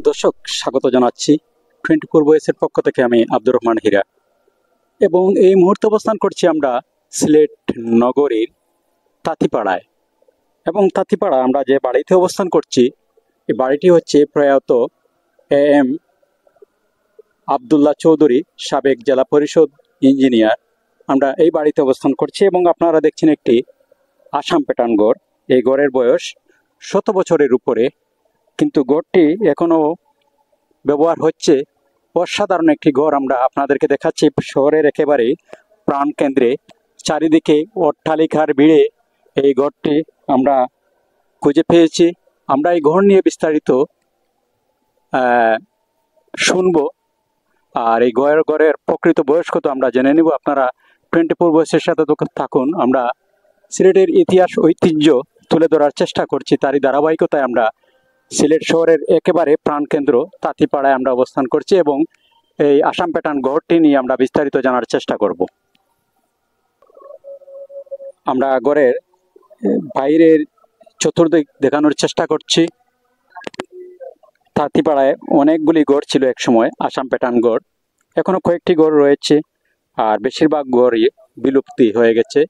দর্শক স্বাগত জানাচ্ছি 24 ভয়েসের পক্ষ থেকে। আমি আব্দুর রহমান হীরা এবং এই মুহূর্তে অবস্থান করছি আমরা সিলেট নগরীর তাঁতিপাড়ায়। এবং তাঁতিপাড়া আমরা যে বাড়িতে অবস্থান করছি, এই বাড়িটি হচ্ছে প্রয়াত এম আবদুল্লাহ চৌধুরী, সাবেক জেলা পরিষদ ইঞ্জিনিয়ার। আমরা এই বাড়িতে অবস্থান করছি এবং আপনারা দেখছেন একটি আসাম প্যাটার্ন গড়। এই গড়ের বয়স 100 বছরের উপরে, কিন্তু গড়টি এখনো ব্যবহার হচ্ছে। অসাধারণ একটি ঘর আমরা আপনাদেরকে দেখাচ্ছি শহরের একেবারে প্রাণ কেন্দ্রে। চারিদিকে অট্টালিকার ভিড়ে এই ঘরটি আমরা খুঁজে পেয়েছি। আমরা এই ঘর নিয়ে বিস্তারিত শুনবো, আর এই ঘরের প্রকৃত বয়স কত আমরা জেনে নিব। আপনারা 24 ভয়েসের সাথে থাকুন। আমরা সিলেটের ইতিহাস ঐতিহ্য তুলে ধরার চেষ্টা করছি, তারই ধারাবাহিকতায় আমরা সিলেট শহরের একেবারে প্রাণকেন্দ্র তাঁতিপাড়ায় আমরা অবস্থান করছি এবং এই আসাম প্যাটার্ন গড়টি নিয়ে আমরা বিস্তারিত জানার চেষ্টা করব। আমরা গড়ের বাইরের চতুর্দিক দেখানোর চেষ্টা করছি। তাঁতিপাড়ায় অনেকগুলি গড় ছিল এক সময়, আসাম প্যাটার্ন গড়। এখনো কয়েকটি গড় রয়েছে, আর বেশিরভাগ গড়ই বিলুপ্তি হয়ে গেছে।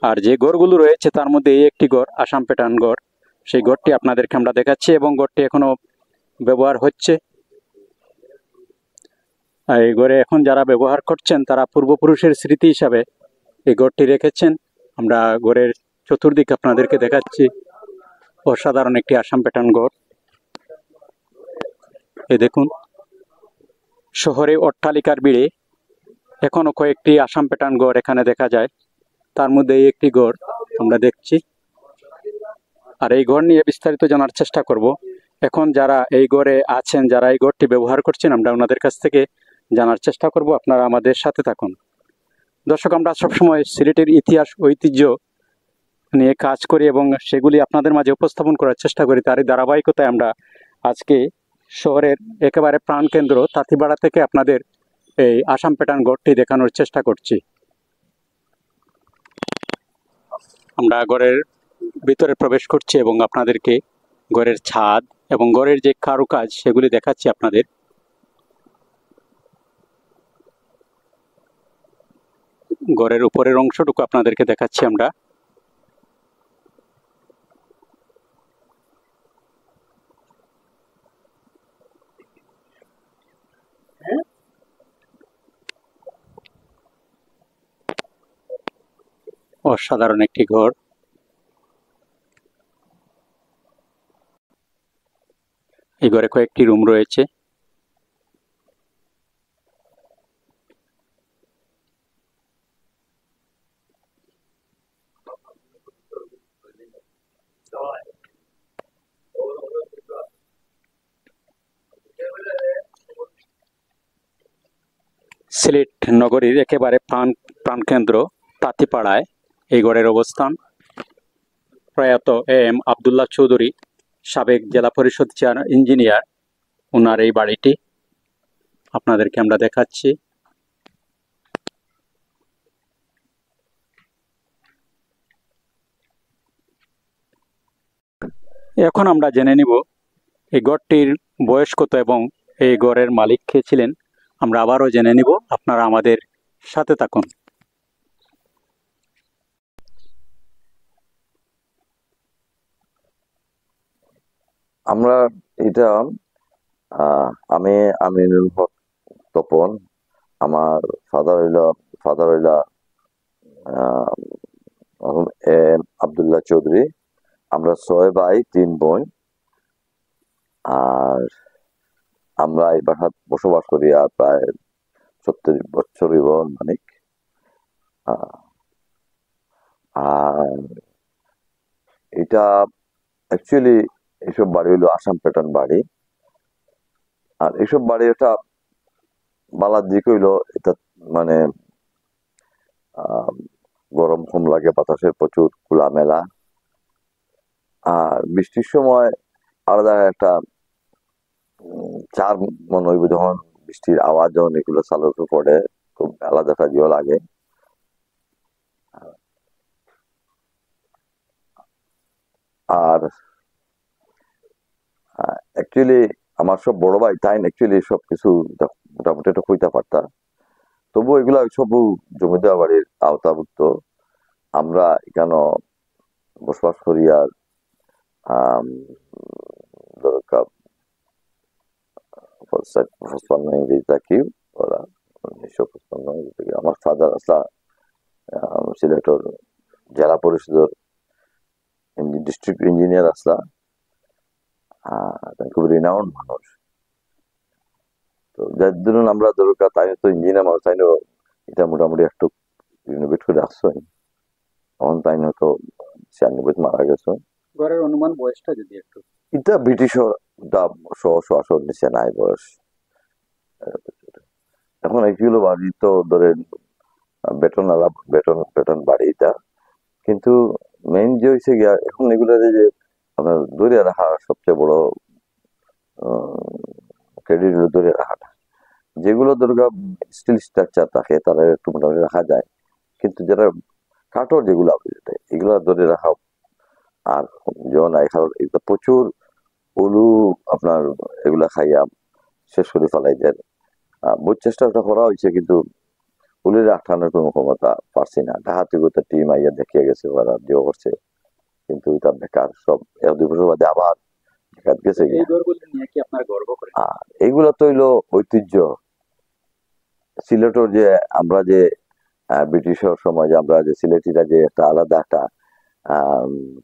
আর যে গড়গুলো রয়েছে তার মধ্যে এই একটি গড় আসাম প্যাটার্ন গড়। সেই গড়টি আপনাদেরকে আমরা দেখাচ্ছি এবং গড়টি এখনো ব্যবহার হচ্ছে। এই গড়ে এখন যারা ব্যবহার করছেন তারা পূর্বপুরুষের স্মৃতি হিসাবে এই গড়টি রেখেছেন। আমরা গড়ের চতুর্দিক আপনাদেরকে দেখাচ্ছি। অসাধারণ একটি আসাম প্যাটার্ন গড়। এই দেখুন, শহরে অট্টালিকার ভিড়ে এখনো কয়েকটি আসাম প্যাটার্ন গড় এখানে দেখা যায়। তার মধ্যে এই একটি গড় আমরা দেখছি। আর এই গড় নিয়ে বিস্তারিত জানার চেষ্টা করব। এখন যারা এই গড়ে আছেন, যারা এই গড়টি ব্যবহার করছেন, আমরা ওনাদের কাছ থেকে জানার চেষ্টা করব। আপনারা আমাদের সাথে থাকুন। দর্শক, আমরা সবসময় সিলেটের ইতিহাস ঐতিহ্য নিয়ে কাজ করি এবং সেগুলি আপনাদের মাঝে উপস্থাপন করার চেষ্টা করি। তারই ধারাবাহিকতায় আমরা আজকে শহরের একেবারে প্রাণকেন্দ্র তাঁতিপাড়া থেকে আপনাদের এই আসাম প্যাটার্ন গড়টি দেখানোর চেষ্টা করছি। আমরা ঘরের ভিতরে প্রবেশ করছি এবং আপনাদেরকে ঘরের ছাদ এবং ঘরের যে কারুকাজ সেগুলি দেখাচ্ছি আপনাদের। ঘরের উপরের অংশটুকু আপনাদেরকে দেখাচ্ছি আমরা। অসাধারণ একটি ঘর। এই ঘরে কয়েকটি রুম রয়েছে। সিলেট নগরীর একেবারে প্রাণকেন্দ্র তাঁতিপাড়ায় এই গড়ের অবস্থান। প্রয়াত এম আবদুল্লাহ চৌধুরী, সাবেক জেলা পরিষদ ইঞ্জিনিয়ার, ওনার এই বাড়িটি আপনাদেরকে আমরা দেখাচ্ছি। এখন আমরা জেনে নিব এই গড়টির বয়স কত এবং এই গড়ের মালিক কে ছিলেন। আমরা আবারও জেনে নিব, আপনারা আমাদের সাথে থাকুন। আমরা এটা আমি আমিনুল হক তপন, আমার ফাদার হইল এম আবদুল্লাহ চৌধুরী। আমরা 6 ভাই 3 বোন, আর আমরা এই বাসায় বসবাস করি আর প্রায় 70 বছর মানিক। আর এটা অ্যাকচুয়ালি এইসব বাড়ি হইলো আসাম প্যাটার্ন বাড়ি। আর এইসব বাড়ি এটা বালার দিক হইলো এটা মানে গরম কম লাগে, বাতাসের প্রচুর খোলামেলা। আর বৃষ্টির সময় আলাদা একটা চার মনে হইব, যখন বৃষ্টির আওয়াজ যখন এগুলো চালু পড়ে খুব আলাদা একটা জিও লাগে। আর অ্যাকচুয়ালি আমার সব বড় ভাই তাই অ্যাকচুয়ালি সব কিছু মোটামুটি একটা কইতে পারতাম, তবু এগুলা সব জমিদার বাড়ির আওতাভুক্ত। আমরা এখানে বসবাস করি। আর আম, দরকার 55 ইংরেজি থাকি ওরা 1955 ইংরেজি। আমার ফাদার আসলা সিলেটের জেলা পরিষদের ডিস্ট্রিক্ট ইঞ্জিনিয়ার আসলা। খুব রিনাউন্ড মানুষ। তো যার ধরুন আমরা দরকার তাই তো ইঞ্জিনিয়ার মানুষ, তাই এটা মোটামুটি একটু রিনোভেট করে আসছো। তখন তাই হয়তো 96 মারা গেছে। ঘরের অনুমান বয়সটা যদি একটু। এটা ব্রিটিশর আসর নিচে নাই বয়স। এখন এইগুলো বাড়ি তো ধরেন বেতন বেতন বাড়ি এটা, কিন্তু মেইন যে হয়েছে গিয়া এখন এগুলো যে আপনার ধরে রাখা সবচেয়ে বড় ক্রেডিট ধরে রাখাটা। যেগুলো দরকার স্টিল স্ট্রাকচার থাকে তারা একটু মোটামুটি রাখা যায়, কিন্তু যেটা কাঠর যেগুলো এগুলো ধরে রাখা আর যেমন এখানে প্রচুর উলু আপনার এগুলা খাইয়া শেষ করে ফেলাই যায়। বহু চেষ্টাটা করা হয়েছে, কিন্তু উলির আঠানোর কোনো ক্ষমতা পারছি না। ডাহাতি গোটা টিম আইয়া দেখিয়ে গেছে, ওরা দেওয়া করছে, কিন্তু এটা বেকার সব। 1-2 বছর বাদে আবার বেকার গেছে এই ঘরগুলো নিয়ে কি আপনার গর্ব করেন? এইগুলা তো হইলো ঐতিহ্য সিলেটের। যে আমরা যে ব্রিটিশের সময় যে আমরা যে সিলেটিরা যে একটা আলাদা একটা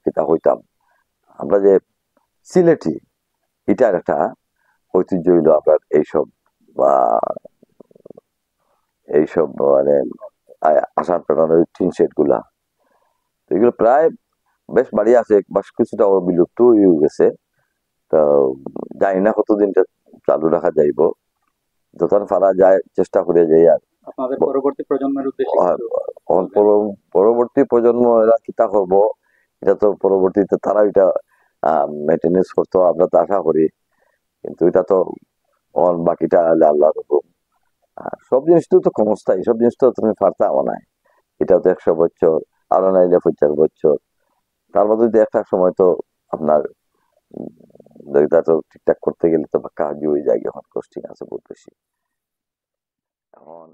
কিতা হইতাম, আমরা যে সিলেটি, এটার একটা ঐতিহ্য হইলো আপনার এইসব বা এইসব মানে আসাম পেটানোর টিন সেট গুলা। তো এগুলো প্রায় বেশ বাড়ি আছে, বেশ কিছুটা বিলুপ্ত হয়ে গেছে। তো জানি না কতদিনটা চালু রাখা যাইব, যখন পারা যায় চেষ্টা করে যাই। আর আপনাদের পরবর্তী প্রজন্মের উদ্দেশ্যে পরবর্তী প্রজন্ম এরা কিতা করবো, এটা তো পরবর্তীতে তারা এটা মেনটেনেন্স করতে আমরা তো আশা করি, কিন্তু এটা তো বাকিটা আল্লাহর হুকুম। সব জিনিস তো ক্ষমস্থায়ী, সব জিনিস তো তুমি পারতাম না। এটা তো 100 বছর, আরো নাইলে 50 বছর, তার মধ্যে যদি একটা সময় তো আপনার এটা তো ঠিকঠাক করতে গেলে তো কাজ হয়ে যায়, এখন কস্টিং আছে বহুত বেশি। এখন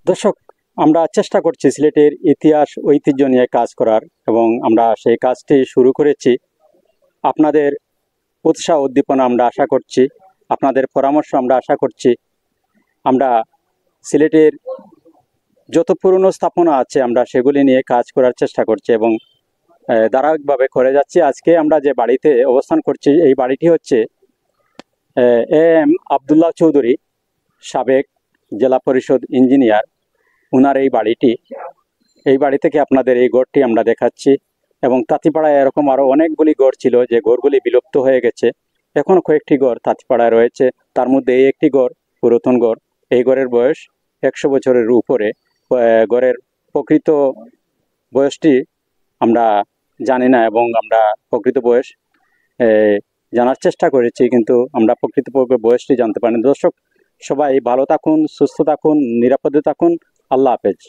দর্শক, আমরা চেষ্টা করছি সিলেটের ইতিহাস ঐতিহ্য নিয়ে কাজ করার, এবং আমরা সেই কাজটি শুরু করেছি। আপনাদের উৎসাহ উদ্দীপনা আমরা আশা করছি, আপনাদের পরামর্শ আমরা আশা করছি। আমরা সিলেটের যত পুরনো স্থাপনা আছে আমরা সেগুলি নিয়ে কাজ করার চেষ্টা করছি এবং ধারাবাহিকভাবে করে যাচ্ছি। আজকে আমরা যে বাড়িতে অবস্থান করছি, এই বাড়িটি হচ্ছে এম আবদুল্লাহ চৌধুরী, সাবেক জেলা পরিষদ ইঞ্জিনিয়ার, ওনার এই বাড়িটি। এই বাড়ি থেকে আপনাদের এই গড়টি আমরা দেখাচ্ছি। এবং তাঁতিপাড়ায় এরকম আরও অনেকগুলি গড় ছিল যে গড়গুলি বিলুপ্ত হয়ে গেছে। এখনও কয়েকটি গড় তাঁতিপাড়ায় রয়েছে, তার মধ্যে এই একটি গড় পুরাতন গড়। এই গড়ের বয়স 100 বছরের উপরে। গড়ের প্রকৃত বয়সটি আমরা জানি না, এবং আমরা প্রকৃত বয়স জানার চেষ্টা করেছি, কিন্তু আমরা প্রকৃতপক্ষে বয়সটি জানতে পারিনি। দর্শক, সবাই ভালো থাকুন, সুস্থ থাকুন, নিরাপদে থাকুন। আল্লাহ হাফেজ।